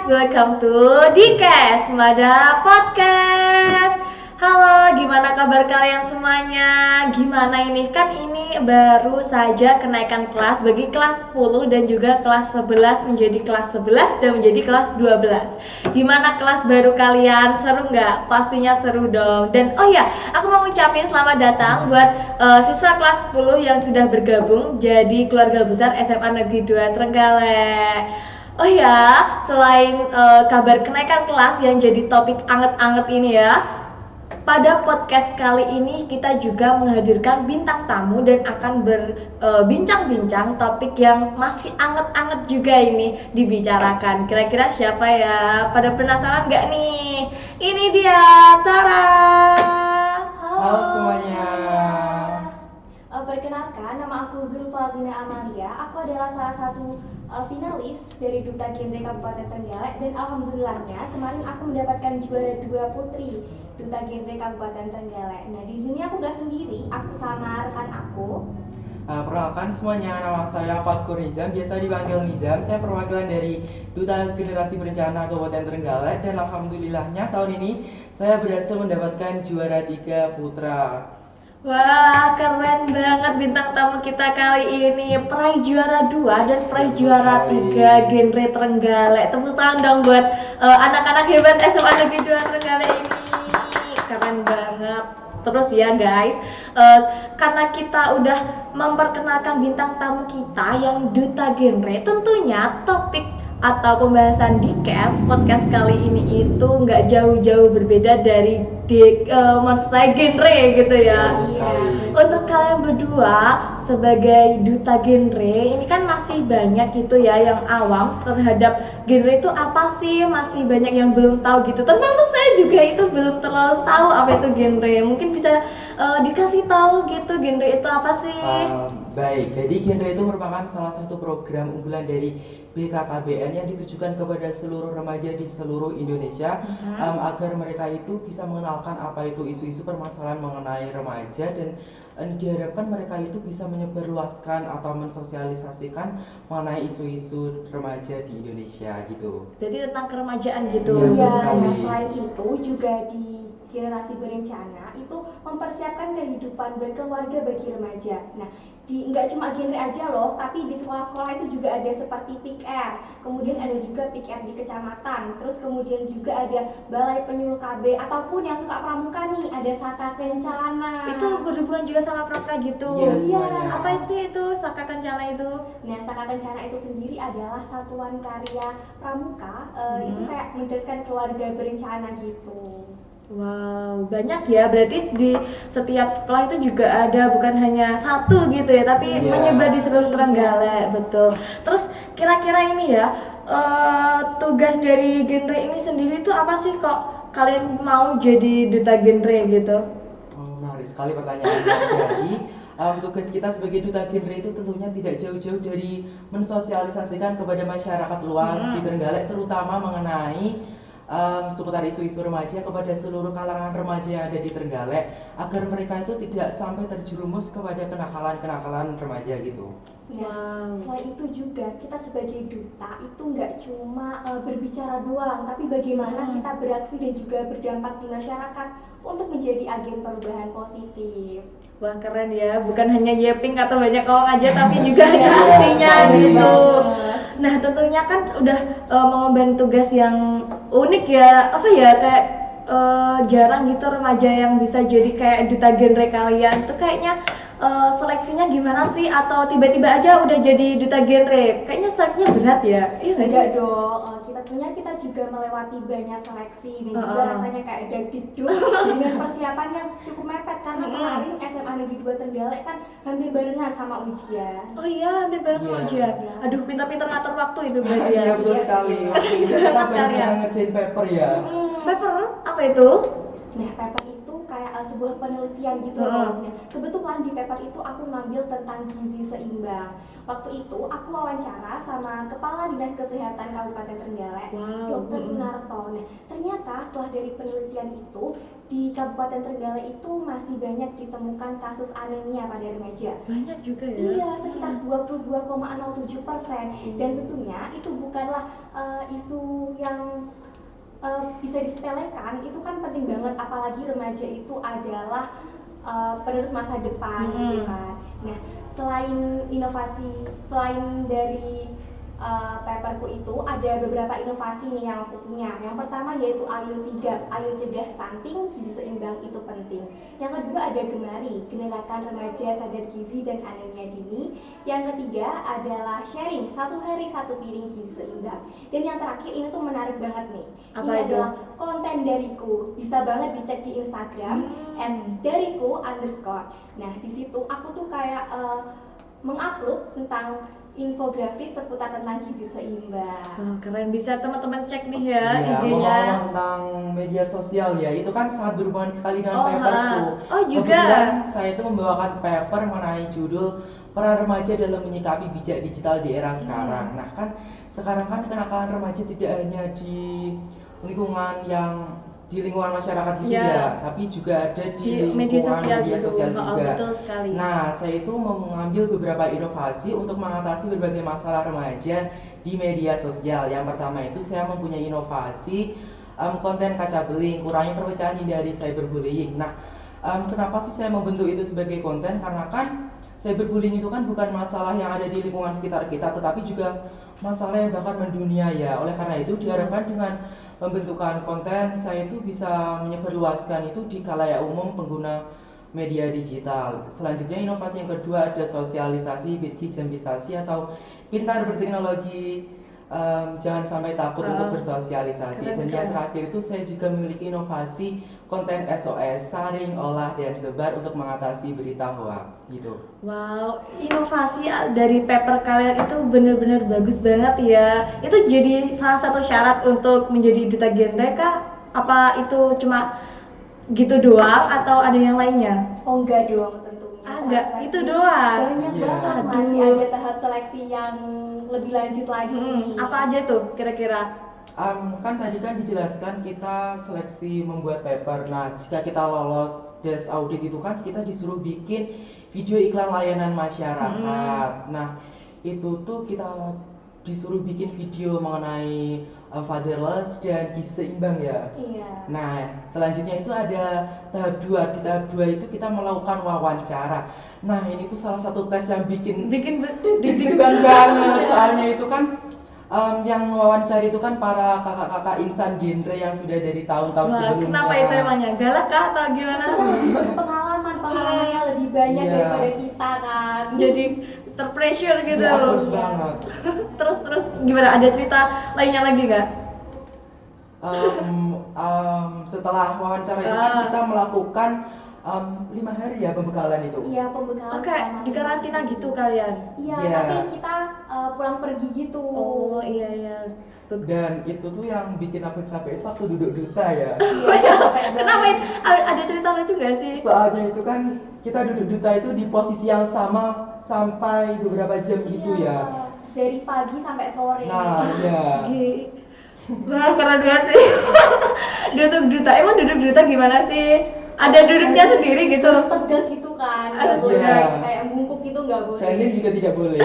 welcome to Dikes Mada Podcast. Halo, gimana kabar kalian semuanya? Gimana ini? Kan ini baru saja kenaikan kelas bagi kelas 10 dan juga kelas 11 menjadi kelas 11 dan menjadi kelas 12. Gimana kelas baru kalian? Seru nggak? Pastinya seru dong. Dan oh ya, aku mau ngucapin selamat datang buat siswa kelas 10 yang sudah bergabung jadi keluarga besar SMA Negeri 2 Trenggalek. Oh ya, selain kabar kenaikan kelas yang jadi topik anget-anget ini ya, pada podcast kali ini kita juga menghadirkan bintang tamu dan akan berbincang-bincang topik yang masih anget-anget juga ini dibicarakan. Kira-kira siapa ya? Pada penasaran nggak nih? Ini dia, Tara. Halo semuanya. Perkenalkan, nama aku Zulfa Gina Amalia. Aku adalah salah satu finalis dari Duta Genre Kabupaten Trenggalek dan alhamdulillahnya kemarin aku mendapatkan juara 2 putri Duta Genre Kabupaten Trenggalek. Nah, di sini aku gak sendiri, aku sama rekan aku. Perkenalkan semuanya, nama saya Fatkur Nizam, biasa dipanggil Nizam. Saya perwakilan dari Duta Generasi Berencana Kabupaten Trenggalek dan alhamdulillahnya tahun ini saya berhasil mendapatkan juara 3 putra. Wah, keren banget bintang tamu kita kali ini. Peraih juara 2 dan peraih juara 3 genre Trenggalek. Tepuk tangan dong buat anak-anak hebat SMA Negeri 2 Trenggalek ini. Keren banget. Terus ya guys, karena kita udah memperkenalkan bintang tamu kita yang duta genre, tentunya topik atau pembahasan di podcast kali ini itu nggak jauh-jauh berbeda dari maksud saya genre gitu ya. Untuk kalian berdua sebagai duta genre, ini kan masih banyak gitu ya yang awam terhadap genre itu apa sih, masih banyak yang belum tahu gitu. Termasuk saya juga itu belum terlalu tahu apa itu genre. Mungkin bisa dikasih tahu gitu genre itu apa sih? Baik, jadi genre itu merupakan salah satu program unggulan dari BKKBN yang ditujukan kepada seluruh remaja di seluruh Indonesia agar mereka itu bisa mengenalkan apa itu isu-isu permasalahan mengenai remaja dan diharapkan mereka itu bisa menyebarluaskan atau mensosialisasikan mengenai isu-isu remaja di Indonesia gitu. Jadi tentang keremajaan gitu. Iya, Nah, selain itu juga di Generasi Berencana itu mempersiapkan kehidupan berkeluarga bagi remaja. Nah, nggak cuma genre aja loh, tapi di sekolah-sekolah itu juga ada seperti PIKR, kemudian ada juga PIKR di kecamatan, terus kemudian juga ada Balai Penyuluh KB, ataupun yang suka pramuka nih, ada Saka Kencana. Itu berhubungan juga sama pramuka gitu. Iya, semuanya. Apa sih itu Saka Kencana itu? Nah, Saka Kencana itu sendiri adalah satuan karya pramuka, itu kayak menjelaskan keluarga berencana gitu. Wow, banyak ya. Berarti di setiap sekolah itu juga ada, bukan hanya satu gitu ya, tapi menyebar di seluruh Trenggalek, betul. Terus kira-kira ini ya, tugas dari genre ini sendiri itu apa sih kok kalian mau jadi duta genre gitu? Oh, menarik sekali pertanyaannya. Jadi tugas kita sebagai duta genre itu tentunya tidak jauh-jauh dari mensosialisasikan kepada masyarakat luas di Trenggalek, terutama mengenai seputar isu-isu remaja kepada seluruh kalangan remaja yang ada di Trenggalek agar mereka itu tidak sampai terjerumus kepada kenakalan-kenakalan remaja gitu. Nah, selain itu juga kita sebagai duta itu nggak cuma berbicara doang, tapi bagaimana kita beraksi dan juga berdampak di masyarakat untuk menjadi agen perubahan positif. Wah, keren ya, bukan hanya yeping atau banyak ngomong aja tapi juga ada aksinya gitu. Nah, tentunya kan udah mengemban tugas yang unik ya, apa ya, kayak jarang gitu remaja yang bisa jadi kayak duta genre kalian tuh. Kayaknya seleksinya gimana sih, atau tiba-tiba aja udah jadi duta genre? Kayaknya seleksinya berat ya. Iya nggak sih? Enggak dong, kita juga melewati banyak seleksi dan juga rasanya kayak dagdikduk dengan persiapan yang cukup mepet karena kemarin SMA Negeri 2 Trenggalek kan hampir barengan sama ujian. Oh iya, hampir bareng sama ujian. Aduh, pintar-pintar ngatur waktu itu berarti ya. Iya, betul sekali. Waktu itu kita benar-benar ngerjain paper ya. Paper apa itu? Nah, paper itu kayak sebuah penelitian gitu loh. Nah, kebetulan di paper itu aku ngambil tentang gizi seimbang. Waktu itu aku wawancara sama Kepala Dinas Kesehatan Kabupaten Trenggalek, Dr. Sunarto. Nah, ternyata setelah dari penelitian itu di Kabupaten Trenggalek itu masih banyak ditemukan kasus anemia pada remaja. Banyak juga ya? Iya, sekitar 22,07%. Dan tentunya itu bukanlah isu yang bisa disepelekan, itu kan penting banget, apalagi remaja itu adalah penerus masa depan gitu kan. Nah, selain dari paperku itu ada beberapa inovasi nih yang aku punya. Yang pertama yaitu Ayo Sigap, Ayo Cegah Stunting, Gizi Seimbang itu penting. Yang kedua ada Gemari, Gerakan Remaja Sadar Gizi dan Anemia Dini. Yang ketiga adalah Sharing, 1 hari 1 piring gizi seimbang. Dan yang terakhir ini tuh menarik banget nih. Apa ini itu? adalah konten dariku, bisa banget dicek di Instagram @dariku_. Nah, di situ aku tuh kayak mengupload tentang infografis seputar tentang gizi seimbang. Oh, keren, bisa teman-teman cek nih ya Iya, IG-nya. ngomong tentang media sosial ya, itu kan sangat berhubungan sekali dengan paperku. Oh, juga. Kebetulan saya itu membawakan paper mengenai judul peran remaja dalam menyikapi bijak digital di era sekarang. Nah kan sekarang kan kenakalan remaja tidak hanya di lingkungan masyarakat gitu ya, tapi juga ada di lingkungan media sosial juga. Betul sekali. Nah, saya itu mengambil beberapa inovasi untuk mengatasi berbagai masalah remaja di media sosial. Yang pertama itu saya mempunyai inovasi konten kaca beling, kurangi perpecahan, hindari cyberbullying. Nah, kenapa sih saya membentuk itu sebagai konten? Karena kan cyberbullying itu kan bukan masalah yang ada di lingkungan sekitar kita, tetapi juga masalah yang bahkan mendunia ya. Oleh karena itu diharapkan dengan pembentukan konten saya itu bisa menyebarluaskan itu di khalayak umum pengguna media digital. Selanjutnya inovasi yang kedua ada sosialisasi birkijambisasi atau pintar berteknologi, jangan sampai takut untuk bersosialisasi. Dan yang terakhir itu saya juga memiliki inovasi konten SOS, saring, olah, dan sebar untuk mengatasi berita hoax gitu. Wow, inovasi dari paper kalian itu benar-benar bagus banget ya. Itu jadi salah satu syarat untuk menjadi duta genre kah? Apa itu cuma gitu doang atau ada yang lainnya? Oh enggak dong tentunya. Enggak, itu doang. Banyak banget, masih ada tahap seleksi yang lebih lanjut lagi. Apa aja tuh kira-kira? Kan tadi kan dijelaskan kita seleksi membuat paper. Nah, jika kita lolos des audit itu kan kita disuruh bikin video iklan layanan masyarakat. Nah, itu tuh kita disuruh bikin video mengenai fatherless dan gizi seimbang ya. Iya. Nah, selanjutnya itu ada tahap 2. Di tahap 2 itu kita melakukan wawancara. Nah, ini tuh salah satu tes yang bikin deg-degan banget. Soalnya itu kan yang wawancara itu kan para kakak-kakak insan genre yang sudah dari tahun-tahun sebelumnya. Kenapa itu emangnya? Galak kah atau gimana? Pengalamannya lebih banyak daripada kita kan. Jadi terpressure gitu. Iya, banget. Terus gimana? Ada cerita lainnya lagi nggak? Setelah wawancara itu kan kita melakukan 5 hari ya pembekalan itu. Iya, pembekalan. Oke, di karantina gitu kalian? Iya, Iya. tapi kita pulang pergi gitu. Oh iya. Dan itu tuh yang bikin aku capek itu waktu duduk duta ya. Iya, capek banget. Kenapa itu? Ada cerita lucu nggak sih? Soalnya itu kan kita duduk duta itu di posisi yang sama sampai beberapa jam gitu Iya, ya. dari pagi sampai sore. Nah, iya. Wah, keren banget sih. Duduk duta, emang duduk duta gimana sih? Ada duduknya sendiri gitu? Harus tegak gitu kan. Harus Nggak boleh tegak. kayak bungkuk gitu nggak boleh. Standing juga tidak boleh.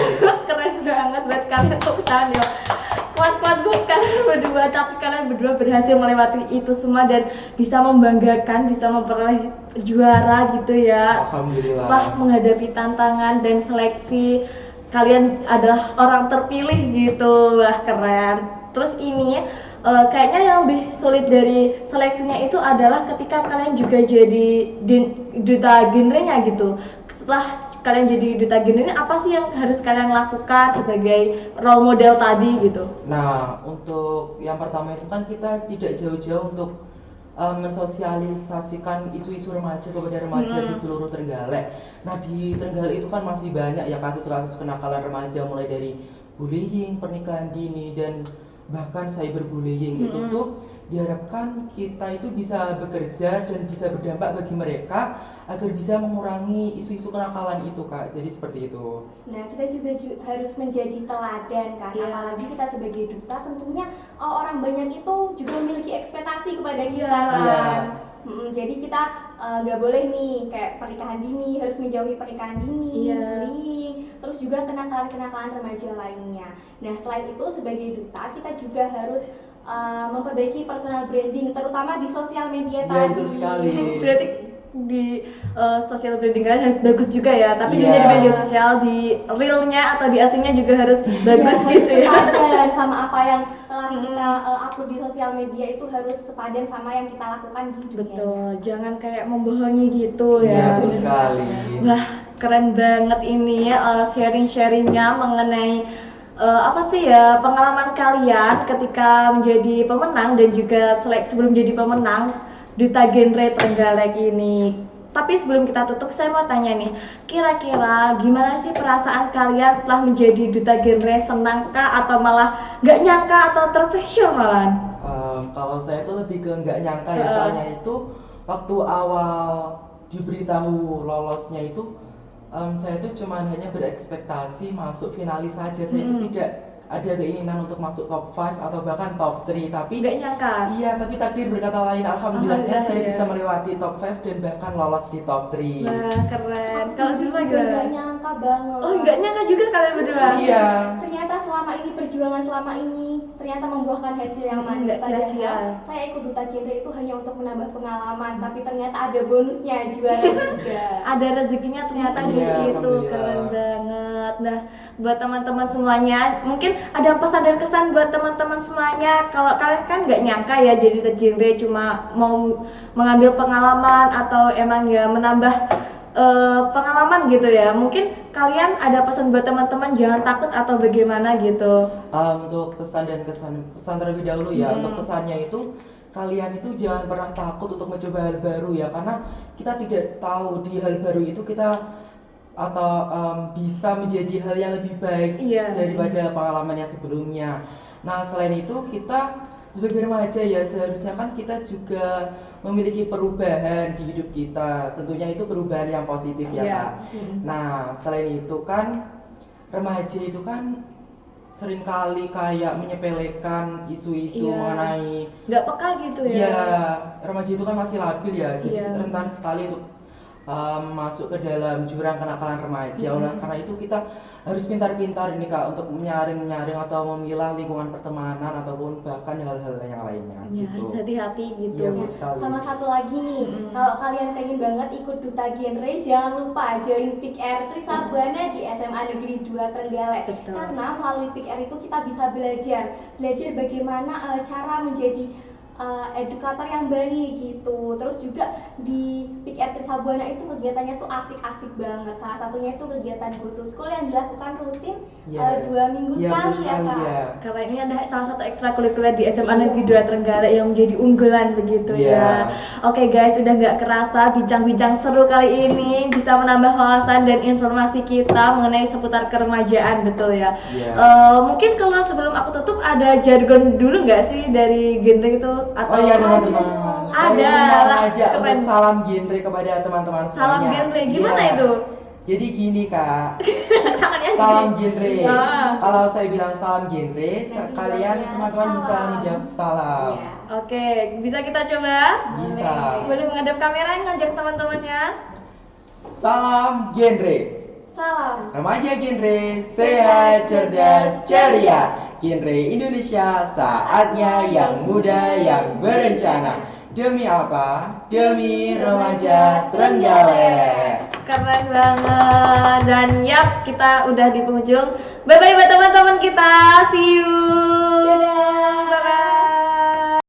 Keren banget buat kalian tuh kan ya. Kuat-kuat bukan berdua, tapi kalian berdua berhasil melewati itu semua dan bisa membanggakan, bisa memperoleh juara gitu ya. Alhamdulillah. Setelah menghadapi tantangan dan seleksi, kalian adalah orang terpilih gitu. Wah, keren. Terus ini kayaknya yang lebih sulit dari seleksinya itu adalah ketika kalian juga jadi duta genrenya gitu. Setelah kalian jadi duta genrenya, apa sih yang harus kalian lakukan sebagai role model tadi gitu? Nah, untuk yang pertama itu kan kita tidak jauh-jauh untuk mensosialisasikan isu-isu remaja kepada remaja di seluruh Trenggalek. Nah, di Trenggalek itu kan masih banyak ya kasus-kasus kenakalan remaja, mulai dari bullying, pernikahan dini, dan bahkan cyberbullying. Itu tuh diharapkan kita itu bisa bekerja dan bisa berdampak bagi mereka agar bisa mengurangi isu-isu kenakalan itu, Kak. Jadi seperti itu. Nah, kita juga harus menjadi teladan kan, Iya. apalagi kita sebagai duta tentunya orang banyak itu juga memiliki ekspektasi kepada kita Iya. kan. Jadi kita nggak boleh nih kayak pernikahan dini, harus menjauhi pernikahan dini, Iya. bullying, terus juga kenakalan-kenakalan remaja lainnya. Nah, selain itu sebagai duta kita juga harus memperbaiki personal branding, terutama di sosial media Ya, tadi. betul sekali. Berarti di social branding kalian harus bagus juga ya, tapi Iya. juga di media sosial, di realnya atau di aslinya juga harus bagus gitu ya. Sepadan sama apa yang telah kita upload di sosial media itu harus sepadan sama yang kita lakukan di dunia. Betul, jangan kayak membohongi gitu Iya, ya. betul sekali. Wah, keren banget ini sharing-sharingnya mengenai apa sih ya pengalaman kalian ketika menjadi pemenang dan juga sebelum jadi pemenang Duta Genre Trenggalek ini. Tapi sebelum kita tutup, saya mau tanya nih, kira-kira gimana sih perasaan kalian setelah menjadi Duta Genre? Senangkah atau malah nggak nyangka atau terpressure malahan? Kalau saya tuh lebih ke nggak nyangka ya, soalnya itu waktu awal diberitahu lolosnya itu saya tuh cuman hanya berekspektasi masuk finalis saja. Saya itu tidak ada keinginan untuk masuk top 5 atau bahkan top 3, tapi Nggak nyangka. iya, tapi takdir berkata lain, alhamdulillahnya Alhamdulillah, saya ya. bisa melewati top 5 dan bahkan lolos di top 3. Wah, keren. Kalau Aku Zilma juga nggak gimana? nyangka banget. Oh, nggak nyangka juga kalian berdua? Iya. Ternyata selama ini perjuangan selama ini ternyata membuahkan hasil yang manis. Nggak sia-sia. Padahal saya ikut Duta Genre itu hanya untuk menambah pengalaman, tapi ternyata ada bonusnya, juara juga. Ada rezekinya ternyata di Iya, situ. alhamdulillah. Keren banget. Nah, buat teman-teman semuanya, mungkin ada pesan dan kesan buat teman-teman semuanya. Kalau kalian kan nggak nyangka ya jadi Duta Genre, cuma mau mengambil pengalaman atau emang ya menambah pengalaman gitu ya. Mungkin kalian ada pesan buat teman-teman, jangan takut atau bagaimana gitu. Untuk pesan terlebih dahulu ya. Untuk pesannya itu, kalian itu jangan pernah takut untuk mencoba hal baru ya, karena kita tidak tahu di hal baru itu kita atau bisa menjadi hal yang lebih baik Iya. daripada pengalaman yang sebelumnya. Nah, selain itu kita sebagai remaja ya, seharusnya kan kita juga memiliki perubahan di hidup kita. Tentunya itu perubahan yang positif ya, Iya. Kak. Nah, selain itu kan remaja itu kan seringkali kayak menyepelekan isu-isu Iya. mengenai Nggak peka gitu ya. ya, remaja itu kan masih labil ya, jadi Iya. rentan sekali untuk masuk ke dalam jurang kenakalan remaja. Oleh karena itu kita harus pintar-pintar ini, Kak, untuk menyaring atau memilah lingkungan pertemanan ataupun bahkan hal-hal yang lainnya Ya, gitu. harus hati-hati gitu. Iya, betul sekali. Sama satu lagi nih, kalau kalian pengen banget ikut Duta Genre, jangan lupa join PIK R Trisabana di SMA Negeri 2 Trenggalek. Betul. Karena melalui PIK R itu kita bisa belajar bagaimana cara menjadi edukator yang baik gitu. Terus juga di PIK R Trisabana itu kegiatannya tuh asik-asik banget. Salah satunya itu kegiatan Go to School yang dilakukan rutin Iya. 2 minggu Iya, sekali betul ya, sekali, Kak. ya. Karena ini ada salah satu ekstrakurikuler di SMA Negeri 2 Trenggalek yang menjadi unggulan begitu Iya. ya. Oke guys, sudah nggak kerasa bincang-bincang seru kali ini bisa menambah wawasan dan informasi kita mengenai seputar keremajaan, betul ya. Iya. Mungkin kalau sebelum aku tutup ada jargon dulu nggak sih dari genre itu atau Oh iya, teman-teman. Ada Saya lah, mengajak keren. untuk salam genre kepada teman-teman semuanya. Salam genre, gimana Iya. itu? Jadi gini, Kak. Tangannya Salam gini. genre. Ah. Kalau saya bilang salam genre, kalian jawabnya teman-teman bisa salam. menjawab salam. Iya. Oke, bisa kita coba? Bisa. Boleh menghadap kamera ngajak teman-temannya. Salam genre. Salam. Remaja genre, sehat, cerdas, ceria. Genre Indonesia, saatnya yang muda yang berencana. Demi apa? Demi remaja Trenggalek. Keren banget. Dan yap, kita udah di penghujung. Bye bye buat teman-teman kita. See you.